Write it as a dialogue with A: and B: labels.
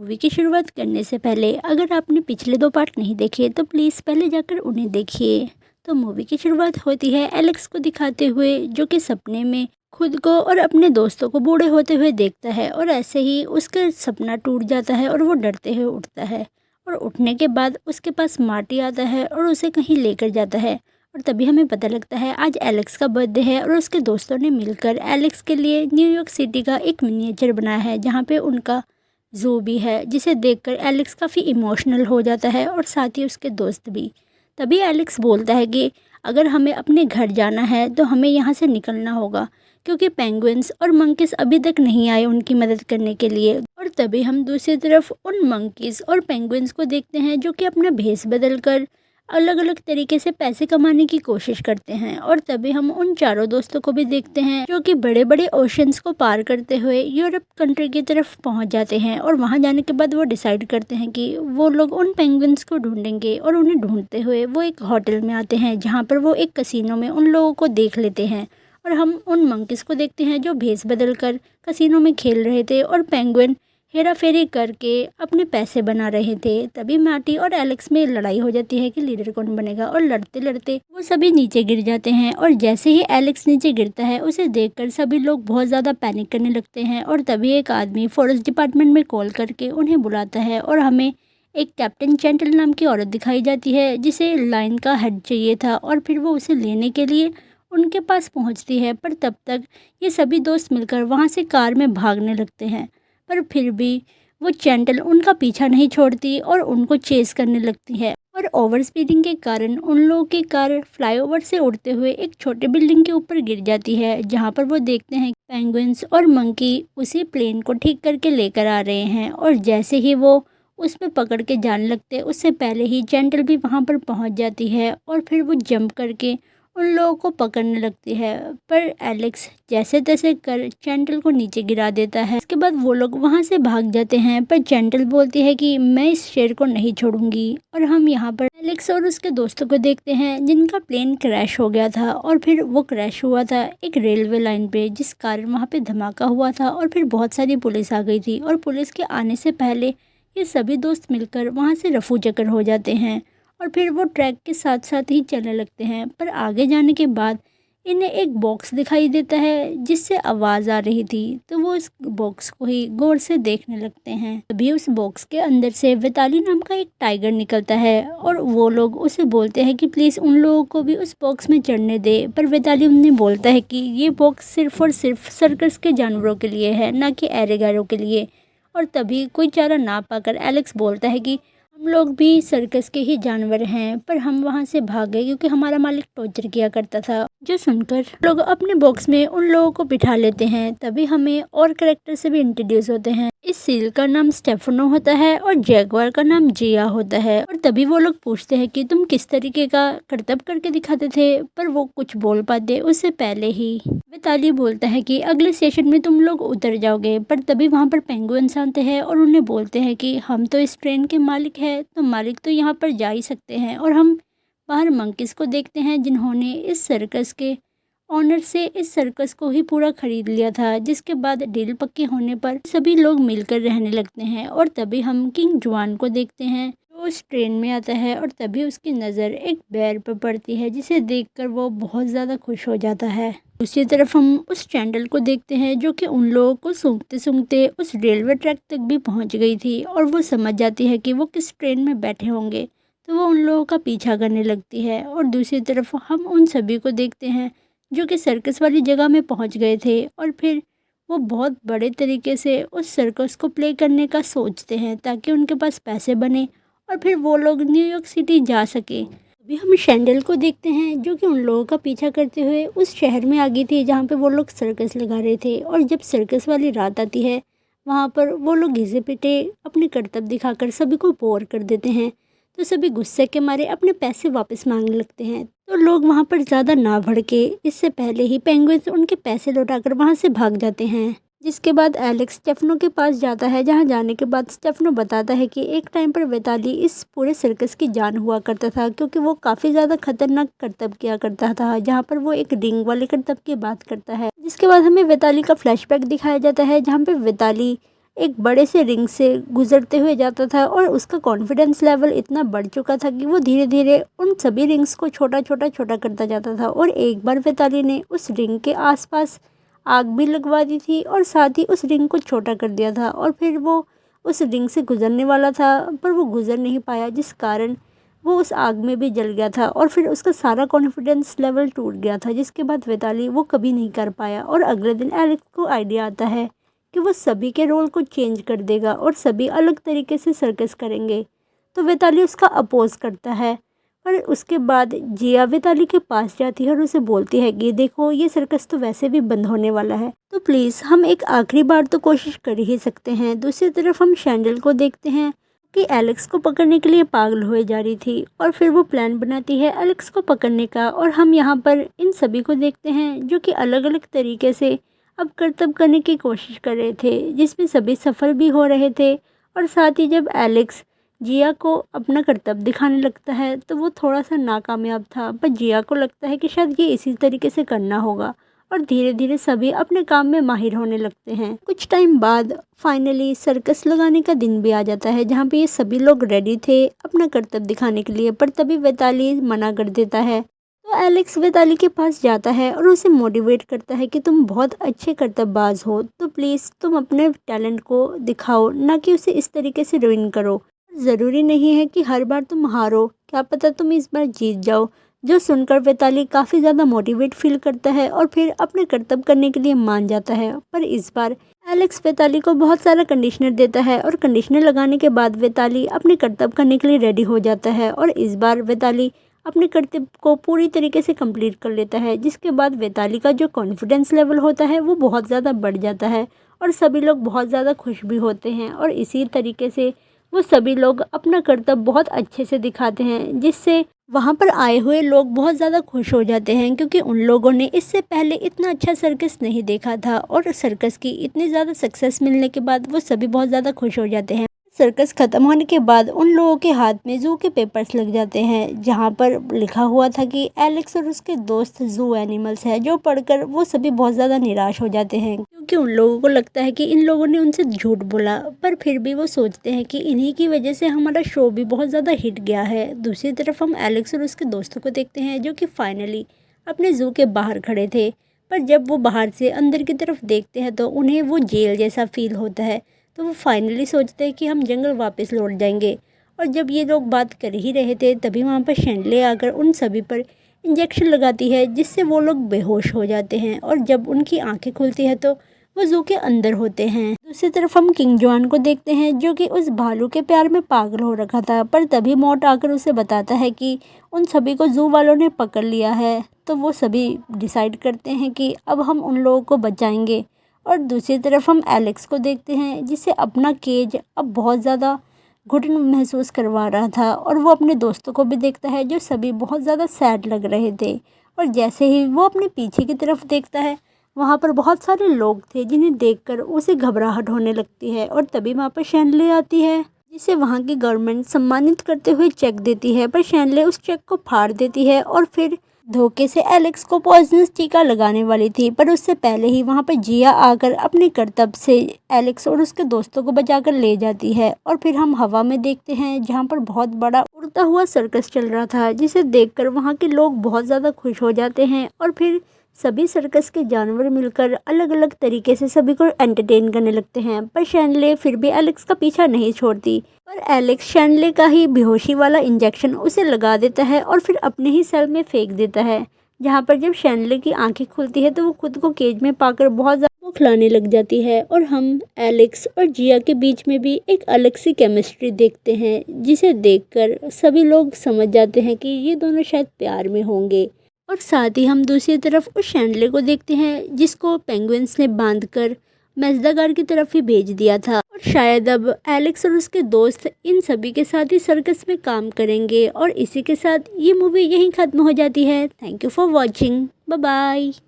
A: Movie की शुरुआत करने से पहले अगर आपने पिछले 2 पार्ट नहीं देखे तो प्लीज़ पहले जाकर उन्हें देखिए। तो मूवी की शुरुआत होती है एलेक्स को दिखाते हुए, जो कि सपने में खुद को और अपने दोस्तों को बूढ़े होते हुए देखता है और ऐसे ही उसका सपना टूट जाता है और वो डरते हुए उठता है। और उठने के बाद उसके पास मार्टी आता है और उसे कहीं लेकर जाता है। और तभी हमें पता लगता है आज एलेक्स का बर्थडे है और उसके दोस्तों ने मिलकर एलेक्स के लिए न्यूयॉर्क सिटी का एक मिनिएचर बनाया है, जहाँ पे उनका ज़ू भी है, जिसे देखकर एलेक्स काफ़ी इमोशनल हो जाता है और साथ ही उसके दोस्त भी। तभी एलेक्स बोलता है कि अगर हमें अपने घर जाना है तो हमें यहाँ से निकलना होगा, क्योंकि पेंगुइन्स और मंकीज़ अभी तक नहीं आए उनकी मदद करने के लिए। और तभी हम दूसरी तरफ उन मंकीज़ और पेंगुइन्स को देखते हैं जो कि अपना भेष बदल कर अलग अलग तरीके से पैसे कमाने की कोशिश करते हैं। और तभी हम उन चारों दोस्तों को भी देखते हैं जो कि बड़े बड़े ओशंस को पार करते हुए यूरोप कंट्री की तरफ पहुंच जाते हैं। और वहां जाने के बाद वो डिसाइड करते हैं कि वो लोग उन पेंगुइन्स को ढूंढेंगे। और उन्हें ढूंढते हुए वो एक होटल में आते हैं, जहाँ पर वो एक कसिनो में उन लोगों को देख लेते हैं। और हम उन मंकीज़ को देखते हैं जो भेष बदल कर कसिनो में खेल रहे थे और पेंगुइन हेरा फेरी करके अपने पैसे बना रहे थे। तभी मार्टी और एलेक्स में लड़ाई हो जाती है कि लीडर कौन बनेगा, और लड़ते लड़ते वो सभी नीचे गिर जाते हैं। और जैसे ही एलेक्स नीचे गिरता है उसे देखकर सभी लोग बहुत ज़्यादा पैनिक करने लगते हैं। और तभी एक आदमी फॉरेस्ट डिपार्टमेंट में कॉल करके उन्हें बुलाता है और हमें एक कैप्टन चैंटल नाम की औरत दिखाई जाती है, जिसे लाइन का हेड चाहिए था। और फिर वो उसे लेने के लिए उनके पास पहुंचती है, पर तब तक ये सभी दोस्त मिलकर वहाँ से कार में भागने लगते हैं। पर फिर भी वो चैंटल उनका पीछा नहीं छोड़ती और उनको चेस करने लगती है। और ओवर स्पीडिंग के कारण उन लोगों की कार फ्लाईओवर से उड़ते हुए एक छोटे बिल्डिंग के ऊपर गिर जाती है, जहाँ पर वो देखते हैं पेंगुइन्स और मंकी उसी प्लेन को ठीक करके लेकर आ रहे हैं। और जैसे ही वो उस पर पकड़ के जाने लगते, उससे पहले ही चैंटल भी वहाँ पर पहुँच जाती है और फिर वो जंप करके उन लोगों को पकड़ने लगती है। पर एलेक्स जैसे तैसे कर चैंटल को नीचे गिरा देता है। इसके बाद वो लोग वहां से भाग जाते हैं, पर चैंटल बोलती है कि मैं इस शेर को नहीं छोड़ूंगी। और हम यहाँ पर एलेक्स और उसके दोस्तों को देखते हैं जिनका प्लेन क्रैश हो गया था। और फिर वो क्रैश हुआ था एक रेलवे लाइन पे, जिस कारण वहाँ पे धमाका हुआ था और फिर बहुत सारी पुलिस आ गई थी। और पुलिस के आने से पहले ये सभी दोस्त मिलकर वहाँ से रफू चक्कर हो जाते हैं और फिर वो ट्रैक के साथ साथ ही चलने लगते हैं। पर आगे जाने के बाद इन्हें एक बॉक्स दिखाई देता है जिससे आवाज़ आ रही थी, तो वो इस बॉक्स को ही गौर से देखने लगते हैं। तभी उस बॉक्स के अंदर से वैताली नाम का एक टाइगर निकलता है और वो लोग उसे बोलते हैं कि प्लीज़ उन लोगों को भी उस बॉक्स में चढ़ने दे। पर वैताली उन्हें बोलता है कि ये बॉक्स सिर्फ और सिर्फ सर्कस के जानवरों के लिए है, ना कि ऐरे गैरों के लिए। और तभी कोई चारा ना पाकर एलेक्स बोलता है कि हम लोग भी सर्कस के ही जानवर हैं, पर हम वहाँ से भाग गए क्योंकि हमारा मालिक टॉर्चर किया करता था। जो सुनकर लोग अपने बॉक्स में उन लोगों को बिठा लेते हैं। तभी हमें और कैरेक्टर से भी इंट्रोड्यूस होते हैं। इस सील का नाम स्टेफनो होता है और जैगवार का नाम जिया होता है। और तभी वो लोग पूछते हैं कि तुम किस तरीके का करतब करके दिखाते थे, पर वो कुछ बोल पाते उससे पहले ही वैताली बोलता है कि अगले स्टेशन में तुम लोग उतर जाओगे। पर तभी वहाँ पर पेंगुइन्स आते हैं और उन्हें बोलते हैं कि हम तो इस ट्रेन के मालिक हैं, तो मालिक तो यहाँ पर जा ही सकते हैं। और हम बाहर मंकीज़ को देखते हैं जिन्होंने इस सर्कस के ऑनर से इस सर्कस को ही पूरा खरीद लिया था, जिसके बाद डील पक्के होने पर सभी लोग मिलकर रहने लगते हैं। और तभी हम किंग जुआन को देखते हैं जो उस ट्रेन में आता है और तभी उसकी नज़र एक बेर पर पड़ती है, जिसे देखकर वो बहुत ज़्यादा खुश हो जाता है। दूसरी तरफ हम उस चैंडल को देखते हैं जो कि उन लोगों को सूंघते सूंघते उस रेलवे ट्रैक तक भी पहुंच गई थी और वो समझ जाती है कि वो किस ट्रेन में बैठे होंगे, तो वो उन लोगों का पीछा करने लगती है। और दूसरी तरफ हम उन सभी को देखते हैं जो कि सर्कस वाली जगह में पहुंच गए थे और फिर वो बहुत बड़े तरीके से उस सर्कस को प्ले करने का सोचते हैं ताकि उनके पास पैसे बने और फिर वो लोग न्यूयॉर्क सिटी जा सके। अभी हम शैंडल को देखते हैं जो कि उन लोगों का पीछा करते हुए उस शहर में आ गई थी जहाँ पे वो लोग सर्कस लगा रहे थे। और जब सर्कस वाली रात आती है, वहाँ पर वो लोग घिसे पिटे अपने करतब दिखाकर सभी को बोर कर देते हैं, तो सभी गुस्से के मारे अपने पैसे वापस मांगने लगते हैं। तो लोग वहाँ पर ज़्यादा ना भड़के, इससे पहले ही पेंगुइन्स उनके पैसे लौटाकर वहाँ से भाग जाते हैं। जिसके बाद एलेक्स स्टेफनो के पास जाता है, जहाँ जाने के बाद स्टेफनो बताता है कि एक टाइम पर वैताली इस पूरे सर्कस की जान हुआ करता था, क्योंकि वो काफ़ी ज़्यादा खतरनाक करतब किया करता था, जहाँ पर वो एक रिंग वाले करतब की बात करता है। जिसके बाद हमें वैताली का फ्लैशबैक दिखाया जाता है, जहाँ पे वैताली एक बड़े से रिंग से गुजरते हुए जाता था और उसका कॉन्फिडेंस लेवल इतना बढ़ चुका था कि वो धीरे धीरे उन सभी रिंग्स को छोटा छोटा करता जाता था। और एक बार वैताली ने उस रिंग के आसपास आग भी लगवा दी थी और साथ ही उस रिंग को छोटा कर दिया था और फिर वो उस रिंग से गुजरने वाला था पर वो गुजर नहीं पाया, जिस कारण वो उस आग में भी जल गया था और फिर उसका सारा कॉन्फिडेंस लेवल टूट गया था, जिसके बाद वैताली वो कभी नहीं कर पाया। और अगले दिन एलेक्स को आइडिया आता है कि वो सभी के रोल को चेंज कर देगा और सभी अलग तरीके से सर्कस करेंगे। तो वैताली उसका अपोज करता है और उसके बाद जिया वैताली के पास जाती है और उसे बोलती है कि देखो ये सर्कस तो वैसे भी बंद होने वाला है, तो प्लीज़ हम एक आखिरी बार तो कोशिश कर ही सकते हैं। दूसरी तरफ हम शैंडल को देखते हैं कि एलेक्स को पकड़ने के लिए पागल हुए जा रही थी और फिर वो प्लान बनाती है एलेक्स को पकड़ने का। और हम यहाँ पर इन सभी को देखते हैं जो कि अलग अलग तरीके से अब कर्तव्य करने की कोशिश कर रहे थे, जिसमें सभी सफल भी हो रहे थे। और साथ ही जब एलेक्स जिया को अपना कर्तव्य दिखाने लगता है तो वो थोड़ा सा नाकामयाब था, पर जिया को लगता है कि शायद ये इसी तरीके से करना होगा और धीरे धीरे सभी अपने काम में माहिर होने लगते हैं। कुछ टाइम बाद फाइनली सर्कस लगाने का दिन भी आ जाता है, जहाँ पे ये सभी लोग रेडी थे अपना कर्तव्य दिखाने के लिए, पर तभी वैताली मना कर देता है। तो एलेक्स वैताली के पास जाता है और उसे मोटिवेट करता है कि तुम बहुत अच्छे कर्तव्यबाज हो, तो प्लीज़ तुम अपने टैलेंट को दिखाओ, ना कि उसे इस तरीके से रुइन करो। ज़रूरी नहीं है कि हर बार तुम हारो, क्या पता तुम इस बार जीत जाओ। जो सुनकर वैताली काफ़ी ज़्यादा मोटिवेट फील करता है और फिर अपने कर्तव्य करने के लिए मान जाता है। पर इस बार एलेक्स वैताली को बहुत सारा कंडीशनर देता है और कंडीशनर लगाने के बाद वैताली अपने कर्तव्य करने के लिए रेडी हो जाता है और इस बार वैताली अपने कर्तव्य को पूरी तरीके से कंप्लीट कर लेता है, जिसके बाद वैताली का जो कॉन्फिडेंस लेवल होता है वो बहुत ज़्यादा बढ़ जाता है और सभी लोग बहुत ज़्यादा खुश भी होते हैं। और इसी तरीके से वो सभी लोग अपना कर्तव्य बहुत अच्छे से दिखाते हैं, जिससे वहाँ पर आए हुए लोग बहुत ज़्यादा खुश हो जाते हैं, क्योंकि उन लोगों ने इससे पहले इतना अच्छा सर्कस नहीं देखा था और सर्कस की इतनी ज़्यादा सक्सेस मिलने के बाद वो सभी बहुत ज़्यादा खुश हो जाते हैं। सर्कस ख़त्म होने के बाद उन लोगों के हाथ में जू के पेपर्स लग जाते हैं, जहाँ पर लिखा हुआ था कि एलेक्स और उसके दोस्त जू एनिमल्स है, जो पढ़कर वो सभी बहुत ज़्यादा निराश हो जाते हैं, क्योंकि उन लोगों को लगता है कि इन लोगों ने उनसे झूठ बोला। पर फिर भी वो सोचते हैं कि इन्हीं की वजह से हमारा शो भी बहुत ज़्यादा हिट गया है। दूसरी तरफ हम एलेक्स और उसके दोस्तों को देखते हैं, जो कि फाइनली अपने जू के बाहर खड़े थे, पर जब वो बाहर से अंदर की तरफ देखते हैं तो उन्हें वो जेल जैसा फील होता है। तो वो फाइनली सोचते हैं कि हम जंगल वापस लौट जाएंगे। और जब ये लोग बात कर ही रहे थे तभी वहाँ पर शैंडले आकर उन सभी पर इंजेक्शन लगाती है, जिससे वो लोग बेहोश हो जाते हैं और जब उनकी आंखें खुलती है तो वो जू के अंदर होते हैं। दूसरी तरफ हम किंग जॉन को देखते हैं, जो कि उस भालू के प्यार में पागल हो रखा था, पर तभी मौत आकर उसे बताता है कि उन सभी को जू वालों ने पकड़ लिया है। तो वो सभी डिसाइड करते हैं कि अब हम उन लोगों को बचाएंगे। और दूसरी तरफ हम एलेक्स को देखते हैं, जिसे अपना केज अब बहुत ज़्यादा घुटन महसूस करवा रहा था और वो अपने दोस्तों को भी देखता है, जो सभी बहुत ज़्यादा सैड लग रहे थे। और जैसे ही वो अपने पीछे की तरफ देखता है, वहाँ पर बहुत सारे लोग थे जिन्हें देखकर उसे घबराहट होने लगती है। और तभी वहाँ पर शैंडले आती है, जिसे वहाँ की गवर्नमेंट सम्मानित करते हुए चेक देती है, पर शैंडले उस चेक को फाड़ देती है और फिर धोखे से एलेक्स को पॉइजनस टीका लगाने वाली थी। पर उससे पहले ही वहाँ पर जिया आकर अपने कर्तव्य से एलेक्स और उसके दोस्तों को बचाकर ले जाती है। और फिर हम हवा में देखते हैं, जहाँ पर बहुत बड़ा उड़ता हुआ सर्कस चल रहा था, जिसे देखकर वहाँ के लोग बहुत ज़्यादा खुश हो जाते हैं। और फिर सभी सर्कस के जानवर मिलकर अलग अलग तरीके से सभी को एंटरटेन करने लगते हैं, पर शैंडले फिर भी एलेक्स का पीछा नहीं छोड़ती। पर एलेक्स शैंडले का ही बेहोशी वाला इंजेक्शन उसे लगा देता है और फिर अपने ही सेल में फेंक देता है, जहाँ पर जब शैंडले की आंखें खुलती है तो वो खुद को केज में पाकर बहुत ज़्यादा खिलाने लग जाती है। और हम एलेक्स और जिया के बीच में भी एक अलग सी केमिस्ट्री देखते हैं, जिसे देखकर सभी लोग समझ जाते हैं कि ये दोनों शायद प्यार में होंगे। और साथ ही हम दूसरी तरफ उस शैंडले को देखते हैं, जिसको पेंगुइन्स ने बांधकर मेजदागार की तरफ ही भेज दिया था। और शायद अब एलेक्स और उसके दोस्त इन सभी के साथ ही सर्कस में काम करेंगे। और इसी के साथ ये मूवी यहीं ख़त्म हो जाती है। Thank you for watching. Bye bye.